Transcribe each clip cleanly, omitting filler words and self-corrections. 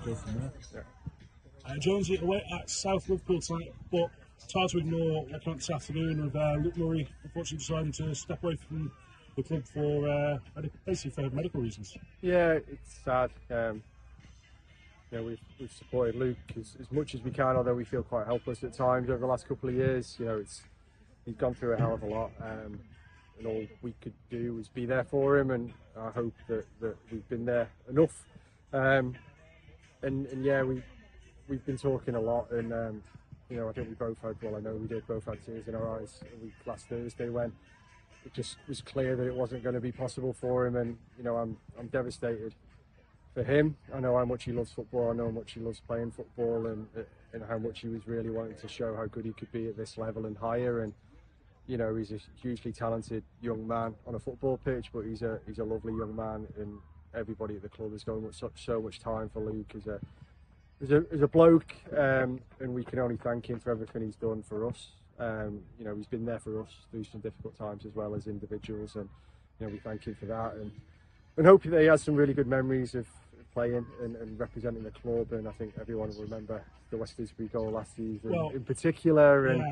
go from there. Yeah. Jones, you're away at South Liverpool tonight, but it's hard to ignore what came out this afternoon with Luke Murray unfortunately deciding to step away from the club for basically for medical reasons. Yeah, it's sad. We've supported Luke as much as we can, although we feel quite helpless at times over the last couple of years. He's gone through a hell of a lot, and all we could do was be there for him, and I hope that we've been there enough. We've been talking a lot, and I think we both had, well, I know we did, both had tears in our eyes last Thursday when it just was clear that it wasn't going to be possible for him, and I'm devastated for him. I know how much he loves football. I know how much he loves playing football, and how much he was really wanting to show how good he could be at this level and higher. And he's a hugely talented young man on a football pitch, but he's a lovely young man, and everybody at the club is going with so much time for Luke as a bloke, and we can only thank him for everything he's done for us. He's been there for us through some difficult times as well as individuals, and we thank him for that, and hope that he has some really good memories of playing and representing the club. And I think everyone will remember the West Disbury goal last season in particular, and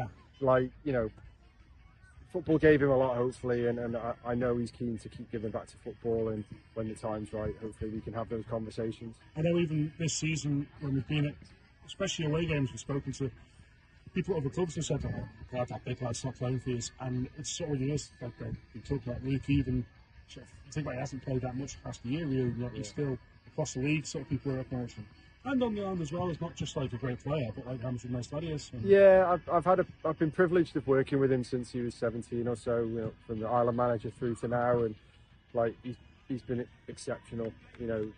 football gave him a lot, hopefully, and I know he's keen to keep giving back to football, and when the time's right, hopefully we can have those conversations. I know even this season when we've been at, especially away games, we've spoken to people at other clubs and said, "Oh, glad that big lad's not playing for you," and it's sort of is like we talked about Luke, even sort of, I think he hasn't played that much past the year really, yet he's still across the league, sort of people are recognising. And on the island as well, it's not just like a great player, but like how much of a nice lad he is. Yeah, I've been privileged of working with him since he was 17 or so, from the island manager through to now, and he's been exceptional. He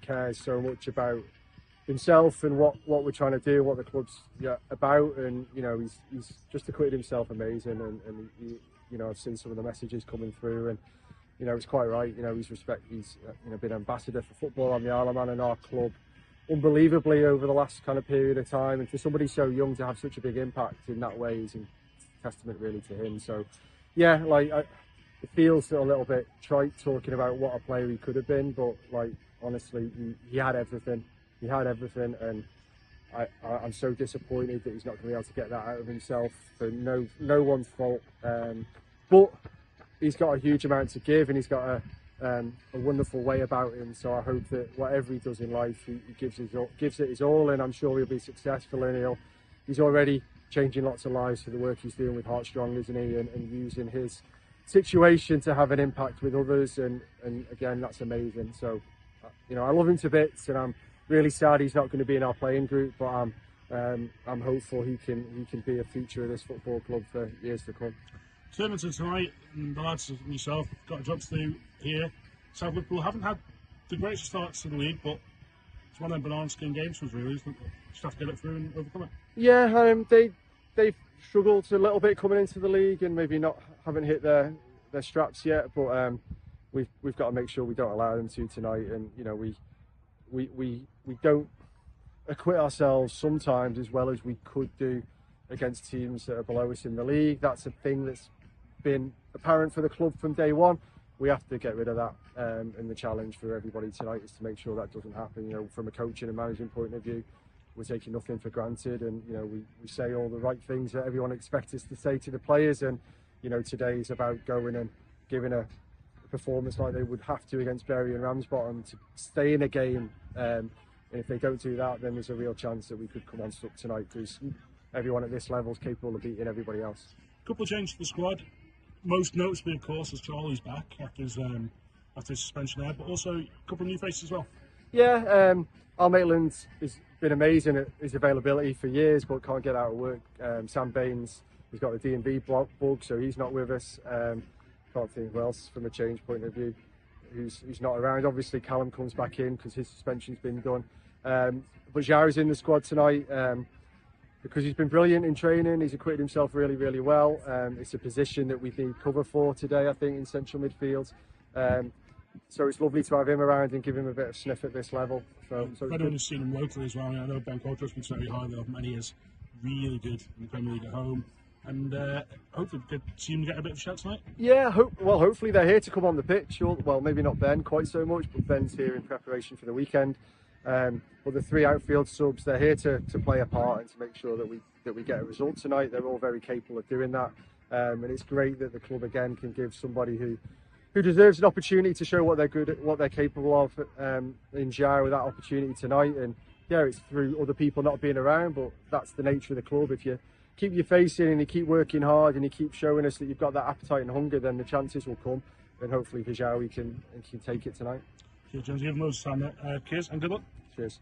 cares so much about himself and what we're trying to do, what the club's about, and he's just acquitted himself amazing, and I've seen some of the messages coming through, and it's quite right. He's been ambassador for football on the Isle of Man and our club unbelievably over the last kind of period of time, and for somebody so young to have such a big impact in that way is a testament really to him. So it feels a little bit trite talking about what a player he could have been, but honestly he had everything, and I'm so disappointed that he's not going to be able to get that out of himself for no one's fault, but he's got a huge amount to give, and he's got a wonderful way about him. So I hope that whatever he does in life, he gives it his all, and I'm sure he'll be successful. And he's already changing lots of lives for the work he's doing with Heartstrong, isn't he? And using his situation to have an impact with others. And again, that's amazing. So I love him to bits, and I'm really sad he's not going to be in our playing group. But I'm hopeful he can be a feature of this football club for years to come. Turning to tonight, and the lads and yourself got a job to do here. South Liverpool haven't had the greatest starts to the league, but it's one of them banana skin games for us, really, isn't it? Just have to get it through and overcome it. Yeah, they've struggled a little bit coming into the league, and maybe haven't hit their straps yet. But we've got to make sure we don't allow them to tonight, and we don't acquit ourselves sometimes as well as we could do against teams that are below us in the league. That's a thing that's been apparent for the club from day one. We have to get rid of that, and the challenge for everybody tonight is to make sure that doesn't happen. From a coaching and managing point of view, we're taking nothing for granted, and we say all the right things that everyone expects us to say to the players, and today is about going and giving a performance like they would have to against Bury and Ramsbottom to stay in a game, and if they don't do that, then there's a real chance that we could come unstuck tonight, because everyone at this level is capable of beating everybody else. A couple of changes to the squad. Most noticeably, of course, is Charlie's back after his suspension there, but also a couple of new faces as well. Yeah, Al Maitland has been amazing at his availability for years, but can't get out of work. Sam Baines has got the D&B bug, so he's not with us. Can't think who else from a change point of view who's not around. Obviously, Callum comes back in because his suspension's been done. But Jair's in the squad tonight. Because he's been brilliant in training, he's acquitted himself really, really well. It's a position that we need cover for today, I think, in central midfield. So it's lovely to have him around and give him a bit of sniff at this level. So everyone has seen him locally as well. I know Ben Coulter speaks very highly of him, and he is really good in the Premier League at home. And hopefully we could see him get a bit of a shout tonight. Yeah, hopefully they're here to come on the pitch. Well, maybe not Ben quite so much, but Ben's here in preparation for the weekend. But the 3 outfield subs, they're here to play a part and to make sure that we get a result tonight. They're all very capable of doing that, and it's great that the club again can give somebody who deserves an opportunity to show what they're good at, what they're capable of, in Jao with that opportunity tonight. And yeah, it's through other people not being around, but that's the nature of the club. If you keep your face in and you keep working hard and you keep showing us that you've got that appetite and hunger, then the chances will come. And hopefully for Jao, he can take it tonight. Cheers, James. Give him loads of time, mate. Cheers and good luck. Cheers.